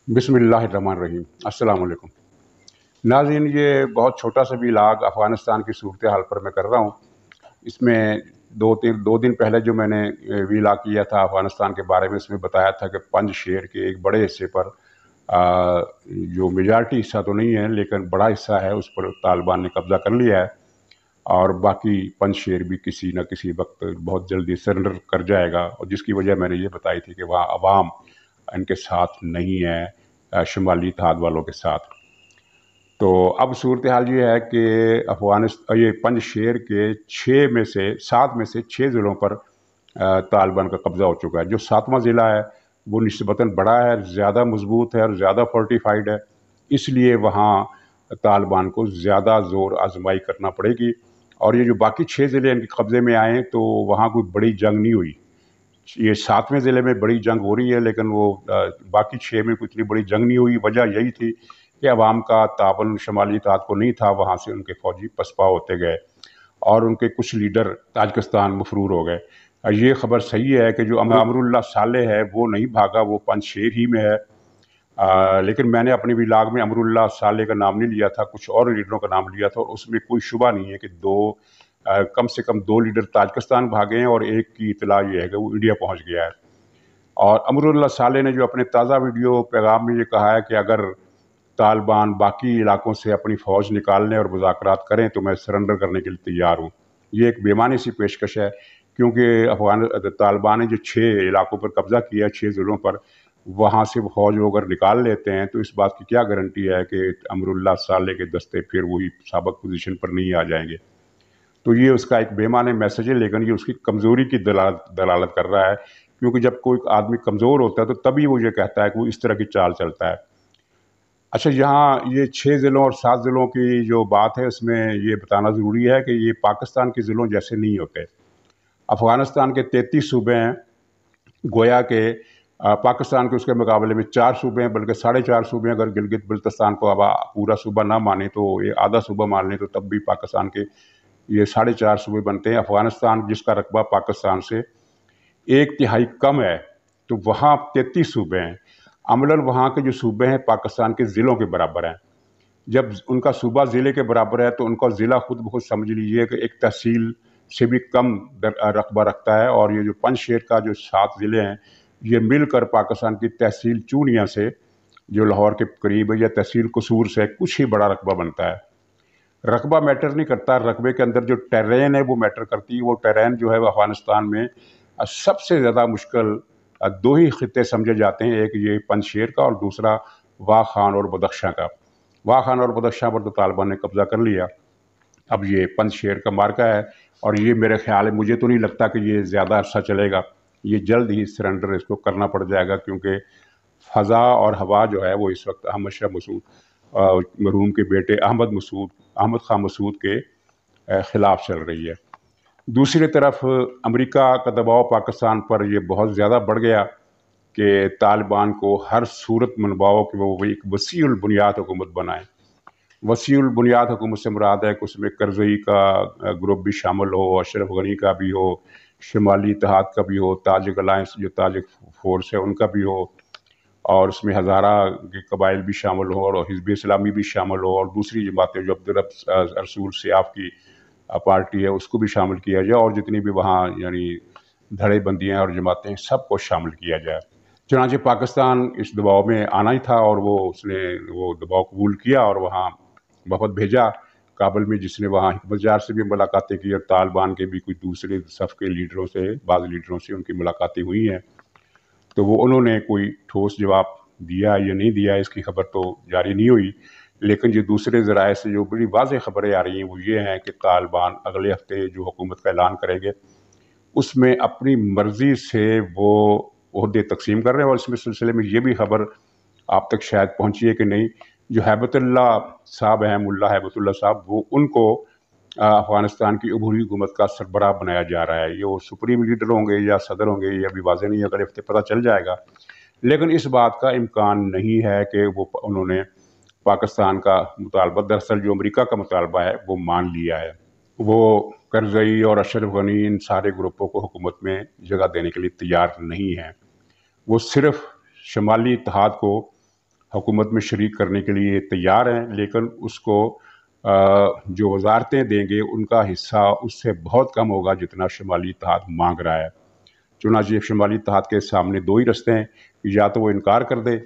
बिस्मिल्लाहिर्रहमानिर्रहीम। अस्सलाम वालेकुम नाज़रीन, ये बहुत छोटा सा व्लॉग अफ़गानिस्तान की सूरत हाल पर मैं कर रहा हूँ। इसमें दो दिन पहले जो मैंने व्लॉग किया था अफ़गानिस्तान के बारे में, इसमें बताया था कि पंजशेर के एक बड़े हिस्से पर जो मेजॉरिटी हिस्सा तो नहीं है लेकिन बड़ा हिस्सा है, उस पर तालिबान ने कब्ज़ा कर लिया है और बाकी पंजशेर भी किसी न किसी वक्त बहुत जल्दी सरेंडर कर जाएगा। और जिसकी वजह मैंने ये बताई थी कि वहाँ अवाम इनके साथ नहीं है, शुमाली इत्तेहाद वालों के साथ। तो अब सूरत हाल ये है कि ये पंजशेर के 7 में से 6 ज़िलों पर तालिबान का कब्ज़ा हो चुका है। जो 7वां ज़िला है वो निस्बतन बड़ा है, ज़्यादा मजबूत है और ज़्यादा फोर्टिफाइड है, इसलिए वहाँ तालिबान को ज़्यादा ज़ोर आजमाई करना पड़ेगी। और ये जो बाकी 6 ज़िले इनके कब्ज़े में आए हैं तो वहाँ कोई बड़ी जंग नहीं हुई। ये 7वें ज़िले में बड़ी जंग हो रही है लेकिन वो बाकी 6 में कोई इतनी बड़ी जंग नहीं हुई। वजह यही थी कि अवाम का ताबन शुमाली इत्तेहाद को नहीं था, वहाँ से उनके फ़ौजी पसपा होते गए और उनके कुछ लीडर ताजिकिस्तान मफरूर हो गए। ये खबर सही है कि जो अमरुल्लाह साले है वो नहीं भागा, वो पंजशेर ही में है। लेकिन मैंने अपने व्लॉग में अमरुल्लाह साले का नाम नहीं लिया था, कुछ और लीडरों का नाम लिया था और उसमें कोई शुबा नहीं है कि कम से कम 2 लीडर ताजिकिस्तान भागे हैं और एक की इतला ये है कि वो इंडिया पहुंच गया है। और अमरुल्लाह साले ने जो अपने ताज़ा वीडियो पैगाम में ये कहा है कि अगर तालिबान बाकी इलाकों से अपनी फ़ौज निकालने और मुज़ाकरात करें तो मैं सरेंडर करने के लिए तैयार हूँ। ये एक बेमानी सी पेशकश है, क्योंकि तालिबान ने जो 6 इलाकों पर कब्ज़ा किया, 6 ज़िलों पर, वहाँ से फ़ौज वो अगर निकाल लेते हैं तो इस बात की क्या गारंटी है कि अमरुल्लाह साले के दस्ते फिर वही साबिक़ पोजीशन पर नहीं आ जाएंगे। तो ये उसका एक बेमानी मैसेज है, लेकिन ये उसकी कमज़ोरी की दलालत कर रहा है, क्योंकि जब कोई आदमी कमज़ोर होता है तो तभी वो ये कहता है कि वो इस तरह की चाल चलता है। अच्छा, यहाँ ये 6 ज़िलों और 7 ज़िलों की जो बात है, उसमें ये बताना ज़रूरी है कि ये पाकिस्तान के ज़िलों जैसे नहीं होते। अफ़गानिस्तान के 33 सूबे हैं, गोया के पाकिस्तान के उसके मुकाबले में 4 सूबे हैं, बल्कि 4.5 सूबे हैं। अगर गिलगित बल्तिस्तान को अब पूरा सूबा ना माने तो ये आधा सूबा मान लें तो तब भी पाकिस्तान के ये 4.5 सूबे बनते हैं। अफ़गानिस्तान जिसका रकबा पाकिस्तान से 1/3 कम है, तो वहाँ 33 सूबे हैं। अमलन वहाँ के जो सूबे हैं पाकिस्तान के ज़िलों के बराबर हैं। जब उनका सूबा ज़िले के बराबर है तो उनका ज़िला खुद ब खुद समझ लीजिए कि एक तहसील से भी कम रकबा रखता है। और ये जो पंजशेर का जो 7 ज़िले हैं, ये मिलकर पाकिस्तान की तहसील चूनिया से, जो लाहौर के करीब है, या तहसील कसूर से कुछ ही बड़ा रकबा बनता है। रकबा मैटर नहीं करता, रकबे के अंदर जो टेरेन है वो मैटर करती है। वो टेरेन जो है वो अफ़गानिस्तान में सबसे ज़्यादा मुश्किल 2 ही खित्ते समझे जाते हैं, एक ये पंजशेर का और दूसरा वाह खान और बदख्शां का। वाह खान और बदख्शां पर तो तालिबान ने कब्ज़ा कर लिया, अब ये पंजशेर का मार्का है। और ये मेरे ख्याल है, मुझे तो नहीं लगता कि ये ज़्यादा अर्सा चलेगा, ये जल्द ही सरेंडर इसको करना पड़ जाएगा, क्योंकि फ़ज़ा और हवा जो है वो इस वक्त अहमद शाह मसूद, मरहूम के बेटे अहमद खां मसूद के ख़िलाफ़ चल रही है। दूसरी तरफ अमेरिका का दबाव पाकिस्तान पर ये बहुत ज़्यादा बढ़ गया कि तालिबान को हर सूरत मनवाओ कि वो एक वसीउल बुनियाद हुकूमत बनाए। वसीउल बुनियाद हुकूमत से मुराद है कि उसमें करज़ई का ग्रुप भी शामिल हो, अशरफ गनी का भी हो, शुमाली इत्तेहाद का भी हो, ताजिक अलायंस जो ताजिक फोर्स है उनका भी हो, और उसमें हज़ारा के कबाइल भी शामिल हो और हिज़्ब इस्लामी भी शामिल हो, और दूसरी जमातें जो अब्दुल रसूल सियाफ की पार्टी है उसको भी शामिल किया जाए, और जितनी भी वहाँ यानी धड़ेबंदियाँ और जमातें हैं सबको शामिल किया जाए। चुनांचे पाकिस्तान इस दबाव में आना ही था और उसने वो दबाव कबूल किया और वहाँ वफद भेजा काबुल में, जिसने वहाँ हिकमतजार से भी मुलाकातें की और तालिबान के भी कुछ दूसरे सफ़ के लीडरों से, बाज़ लीडरों से उनकी मुलाकातें हुई हैं। तो वो उन्होंने कोई ठोस जवाब दिया या नहीं दिया इसकी खबर तो जारी नहीं हुई, लेकिन जो दूसरे ज़राए से जो बड़ी वाज़ेह खबरें आ रही हैं वो ये हैं कि तालिबान अगले हफ्ते जो हुकूमत का ऐलान करेंगे उसमें अपनी मर्ज़ी से वो ओहदे तकसीम कर रहे हैं। और इसमें सिलसिले में ये भी खबर आप तक शायद पहुँची है कि नहीं, जो हैबतुल्लाह साहब हैं, मुल्ला हैबतुल्लाह साहब, वो उनको अफ़गानिस्तान की अबूरी हुकूमत का सरबराह बनाया जा रहा है। ये वो सुप्रीम लीडर होंगे या सदर होंगे, ये अभी वाज़ेह नहीं है, अगले हफ्ते पता चल जाएगा। लेकिन इस बात का इम्कान नहीं है कि वो उन्होंने पाकिस्तान का मुतालबा, दरअसल जो अमेरिका का मुतालबा है, वो मान लिया है। वो करज़ई और अशरफ गनी इन सारे ग्रुपों को हुकूमत में जगह देने के लिए तैयार नहीं हैं। वो सिर्फ शुमाली इत्तेहाद को حکومت میں شریک کرنے کے لیے تیار ہیں، لیکن اس کو جو وزارتیں دیں گے ان کا حصہ اس سے بہت کم ہوگا جتنا شمالی اتحاد مانگ رہا ہے۔ چنانچہ شمالی اتحاد کے سامنے دو ہی رستے ہیں، یا تو وہ انکار کر دے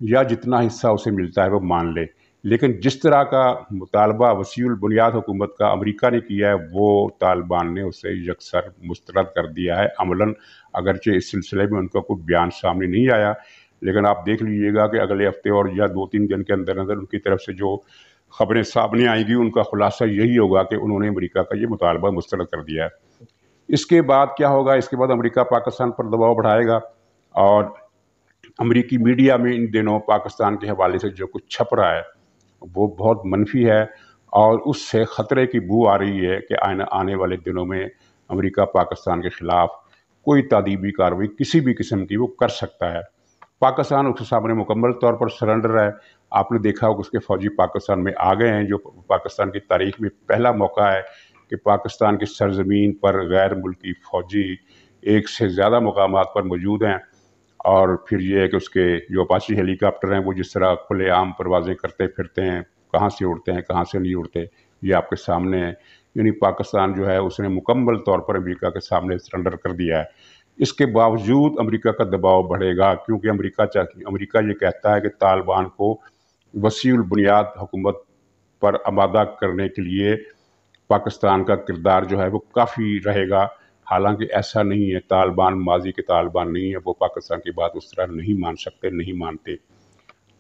یا جتنا حصہ اسے ملتا ہے وہ مان لے۔ لیکن جس طرح کا مطالبہ وسیع البنیاد حکومت کا امریکہ نے کیا ہے، وہ طالبان نے اسے یکسر مسترد کر دیا ہے عملاً، اگرچہ اس سلسلے میں ان کا کوئی بیان سامنے نہیں آیا، لیکن آپ دیکھ لیجئے گا کہ اگلے ہفتے اور یا 2-3 دن کے اندر اندر ان کی طرف سے جو خبریں سامنے آئیں گی ان کا خلاصہ یہی ہوگا کہ انہوں نے امریکہ کا یہ مطالبہ مسترد کر دیا ہے۔ اس کے بعد کیا ہوگا؟ اس کے بعد امریکہ پاکستان پر دباؤ بڑھائے گا، اور امریکی میڈیا میں ان دنوں پاکستان کے حوالے سے جو کچھ چھپ رہا ہے وہ بہت منفی ہے، اور اس سے خطرے کی بو آ رہی ہے کہ آنے والے دنوں میں امریکہ پاکستان کے خلاف کوئی تعدیبی کارروائی کسی بھی قسم کی وہ کر سکتا ہے۔ پاکستان اس کے سامنے مکمل طور پر سرنڈر ہے۔ آپ نے دیکھا ہوگا اس کے فوجی پاکستان میں آ گئے ہیں، جو پاکستان کی تاریخ میں پہلا موقع ہے کہ پاکستان کی سرزمین پر غیر ملکی فوجی ایک سے زیادہ مقامات پر موجود ہیں۔ اور پھر یہ ہے کہ اس کے جو اپاچی ہیلی کاپٹر ہیں وہ جس طرح کھلے عام پروازیں کرتے پھرتے ہیں، کہاں سے اڑتے ہیں کہاں سے نہیں اڑتے، یہ آپ کے سامنے ہے۔ یعنی پاکستان جو ہے اس نے مکمل طور پر امریکہ کے سامنے سرنڈر کر دیا ہے۔ اس کے باوجود امریکہ کا دباؤ بڑھے گا، کیونکہ امریکہ یہ کہتا ہے کہ طالبان کو وسیع البنیاد حکومت پر آمادہ کرنے کے لیے پاکستان کا کردار جو ہے وہ کافی رہے گا، حالانکہ ایسا نہیں ہے۔ طالبان ماضی کے طالبان نہیں ہے، وہ پاکستان کی بات اس طرح نہیں مان سکتے، نہیں مانتے۔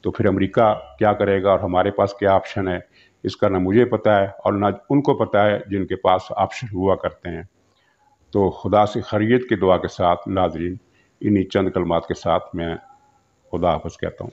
تو پھر امریکہ کیا کرے گا اور ہمارے پاس کیا آپشن ہے، اس کا نہ مجھے پتہ ہے اور نہ ان کو پتہ ہے جن کے پاس آپشن ہوا کرتے ہیں۔ تو خدا سے خیریت کی دعا کے ساتھ ناظرین، انہی چند کلمات کے ساتھ میں خدا حافظ کہتا ہوں۔